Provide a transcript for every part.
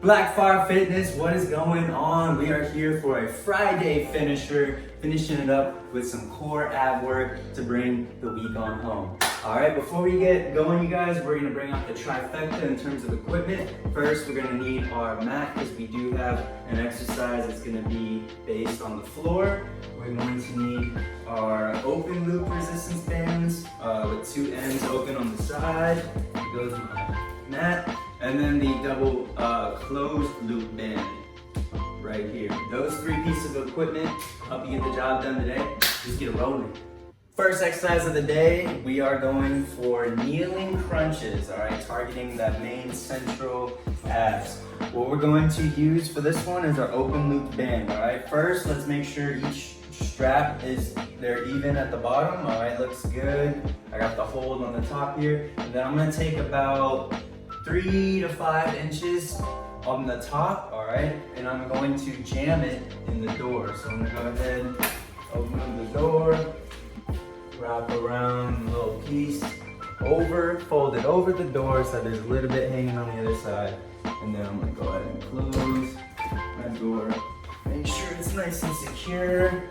BlackFire Fitness, what is going on? We are here for a Friday finisher, finishing it up with some core ab work to bring the week on home. All right, before we get going, you guys, we're gonna bring out the trifecta in terms of equipment. First, we're gonna need our mat because we do have an exercise that's gonna be based on the floor. We're going to need our open loop resistance bands with two ends open on the side. It goes with my mat. And then the double closed loop band right here. Those three pieces of equipment help you get the job done today. Just get it rolling. First exercise of the day, we are going for kneeling crunches, all right, targeting that main central abs. What we're going to use for this one is our open loop band, all right? First, let's make sure each strap they're even at the bottom, all right, looks good. I got the hold on the top here, and then I'm gonna take about 3 to 5 inches on the top, all right? And I'm going to jam it in the door. So I'm gonna go ahead, open up the door, wrap around the little piece, fold it over the door so there's a little bit hanging on the other side. And then I'm gonna go ahead and close my door. Make sure it's nice and secure.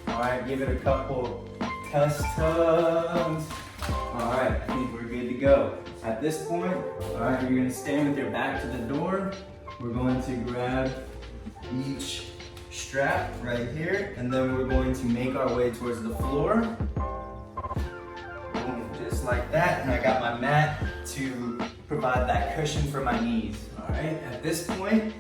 All right, give it a couple test tugs. All right, I think we're good to go. At this point, all right, you're gonna stand with your back to the door. We're going to grab each strap right here, and then we're going to make our way towards the floor. Boom, just like that. And I got my mat to provide that cushion for my knees. All right, at this point,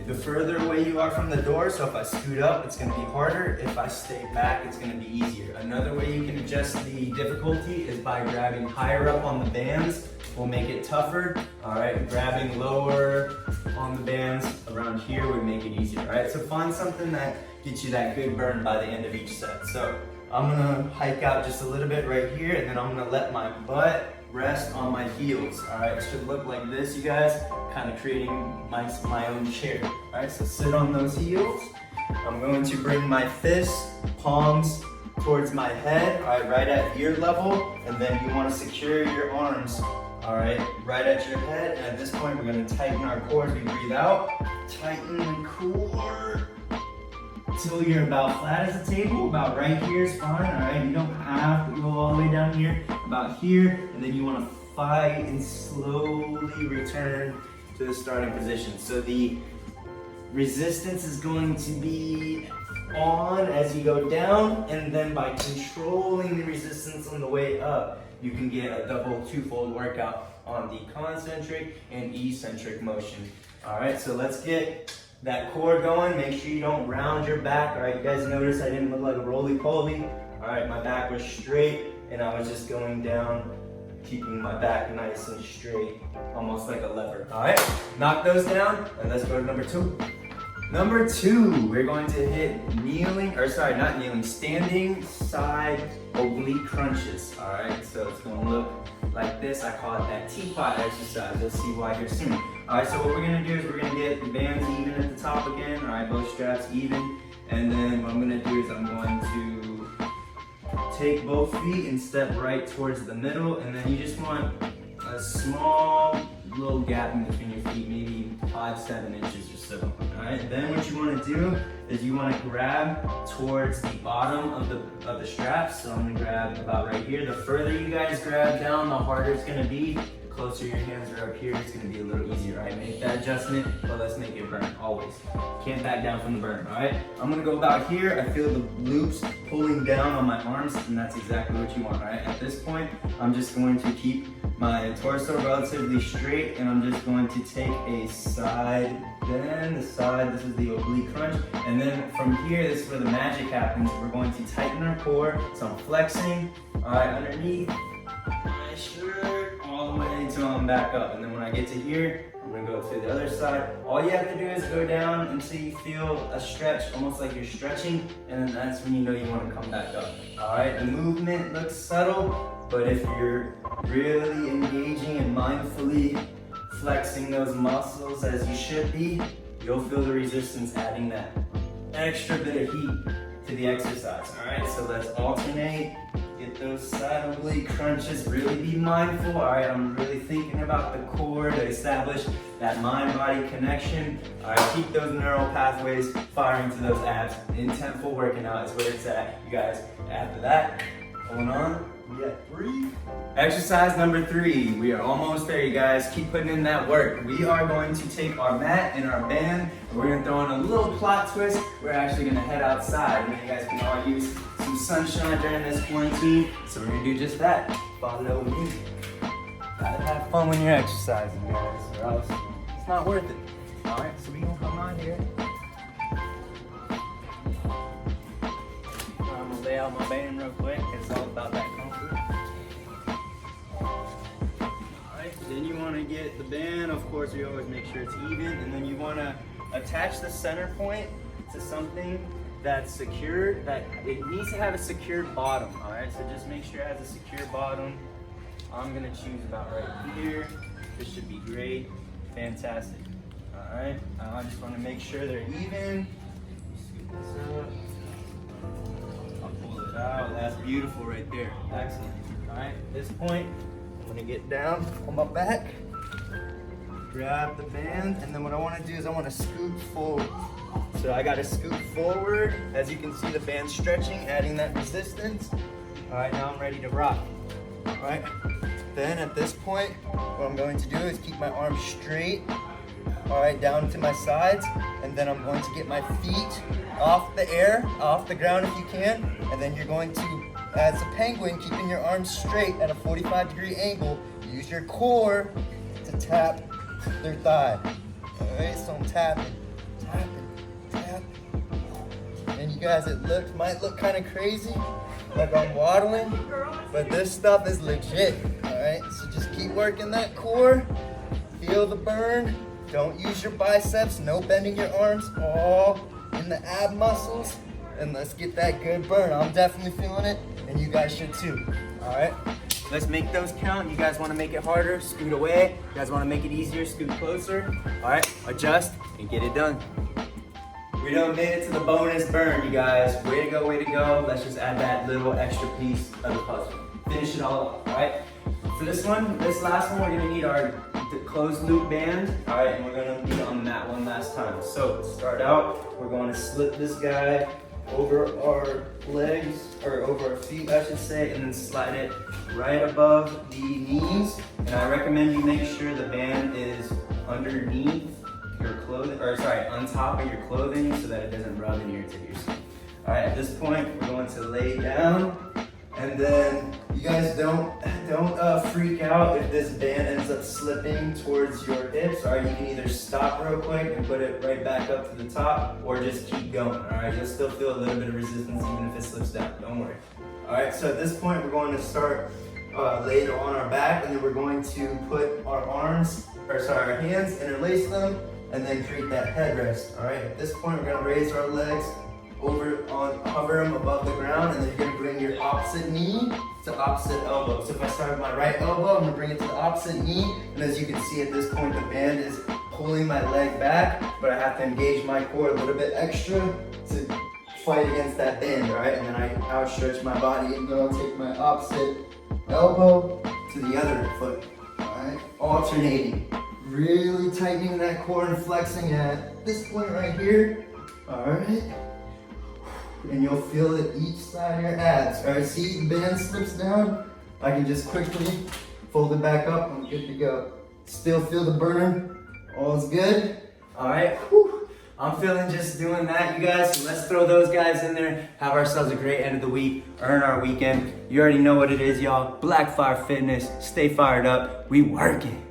the further away you are from the door, so if I scoot up, it's gonna be harder. If I stay back, it's gonna be easier. Another way you can adjust the difficulty is by grabbing higher up on the bands. Will make it tougher. All right, grabbing lower on the bands around here would make it easier. All right, so find something that gets you that good burn by the end of each set. So I'm gonna hike out just a little bit right here, and then I'm gonna let my butt rest on my heels. All right, it should look like this, you guys, kind of creating my own chair. All right, so sit on those heels. I'm going to bring my fists, palms towards my head, all right, right at ear level, and then you want to secure your arms, all right, right at your head. And at this point, we're going to tighten our core as we breathe out. Tighten the core till you're about flat as a table. About right here is fine, all right? You don't have to go all the way down here. About here, and then you want to fight and slowly return to the starting position. So the resistance is going to be on as you go down, and then by controlling the resistance on the way up, you can get a double twofold workout on the concentric and eccentric motion. All right, so let's get that core going. Make sure you don't round your back. All right, you guys notice I didn't look like a roly-poly. All right, my back was straight, and I was just going down, keeping my back nice and straight, almost like a lever. All right, knock those down, and let's go to number 2. Number 2, we're going to hit standing side oblique crunches. All right, so it's gonna look like this. I call it that teapot exercise. You'll see why here soon. All right, so what we're gonna do is we're gonna get the bands even at the top again. All right, both straps even. And then what I'm gonna do is I'm going to take both feet and step right towards the middle. And then you just want a small little gap in between your feet, maybe 5-7 inches or so. All right, then what you want to do is you want to grab towards the bottom of the straps. So I'm going to grab about right here. The further you guys grab down, the harder it's going to be. The closer your hands are up here, it's going to be a little easier. All right, make that adjustment, but let's make it burn always. Can't back down from the burn. All right, I'm going to go about here. I feel the loops pulling down on my arms, and that's exactly what you want. All right, at this point, I'm just going to keep my torso relatively straight, and I'm just going to take a side bend. This is the oblique crunch. And then from here, this is where the magic happens. We're going to tighten our core. So I'm flexing, all right, underneath my shirt, all the way until I'm back up. And then when I get to here, I'm gonna go to the other side. All you have to do is go down until you feel a stretch, almost like you're stretching, and then that's when you know you wanna come back up. All right, the movement looks subtle, but if you're really engaging and mindfully flexing those muscles as you should be, you'll feel the resistance adding that extra bit of heat to the exercise. All right, so let's alternate, get get those side oblique crunches. Really be mindful. All right, I'm really thinking about the core to establish that mind-body connection. All right, keep those neural pathways firing to those abs. Intentful working out is where it's at, you guys. After that, going on, we got 3. Exercise number 3. We are almost there, you guys. Keep putting in that work. We are going to take our mat and our band, and we're gonna throw in a little plot twist. We're actually gonna head outside. You guys can all use some sunshine during this quarantine, so we're gonna do just that. Follow me. Gotta have fun when you're exercising, guys, or else it's not worth it. All right, so we gonna come on here. I'm gonna lay out my band real quick. It's all about that comfort. Then you want to get the band, of course you always make sure it's even, and then you want to attach the center point to something that's secured, that it needs to have a secured bottom, alright? So just make sure it has a secure bottom. I'm going to choose about right here. This should be great. Fantastic. Alright, I just want to make sure they're even. Scoop this up. I'll pull it out. That's beautiful right there. Excellent. Alright, at this point, I'm gonna get down on my back, grab the band, and then what I wanna do is I wanna scoot forward. So I gotta scoot forward. As you can see, the band stretching, adding that resistance. All right, now I'm ready to rock. All right, then at this point, what I'm going to do is keep my arms straight, all right, down to my sides, and then I'm going to get my feet off the air, off the ground if you can, and then you're going to, as a penguin, keeping your arms straight at a 45-degree angle, use your core to tap their thigh. All right, so I'm tapping, tapping, tapping. And you guys, it might look kind of crazy, like I'm waddling, but this stuff is legit. All right, so just keep working that core, feel the burn. Don't use your biceps, no bending your arms, all in the ab muscles, and let's get that good burn. I'm definitely feeling it, and you guys should too. All right, let's make those count. You guys want to make it harder, scoot away. You guys want to make it easier, scoot closer. All right, adjust and get it done. We done made it to the bonus burn, you guys. Way to go, way to go. Let's just add that little extra piece of the puzzle. Finish it all up, all right? For this last one, we're gonna need our closed loop band, all right, and we're gonna be on that one last time. So to start out, we're going to slip this guy over our legs, or over our feet, I should say, and then slide it right above the knees. And I recommend you make sure the band is underneath your clothing, or sorry, on top of your clothing so that it doesn't rub and irritate your skin. All right, at this point, we're going to lay down. And then you guys don't freak out if this band ends up slipping towards your hips. All right, you can either stop real quick and put it right back up to the top, or just keep going. All right, you'll still feel a little bit of resistance even if it slips down. Don't worry. All right, so at this point we're going to start laid on our back, and then we're going to put our our hands, interlace them, and then create that headrest. All right, at this point we're going to raise our legs hover them above the ground, and then you're gonna bring your opposite knee to opposite elbow. So if I start with my right elbow, I'm gonna bring it to the opposite knee, and as you can see at this point, the band is pulling my leg back, but I have to engage my core a little bit extra to fight against that band, all right? And then I outstretch my body, and then I'll take my opposite elbow to the other foot, all right? Alternating, really tightening that core and flexing at this point right here, all right? And you'll feel it each side of your abs. All right, see, the band slips down. I can just quickly fold it back up. I'm good to go. Still feel the burn. All's good. All right, whew. I'm feeling just doing that, you guys. So let's throw those guys in there. Have ourselves a great end of the week. Earn our weekend. You already know what it is, y'all. BlackFire Fitness. Stay fired up. We working.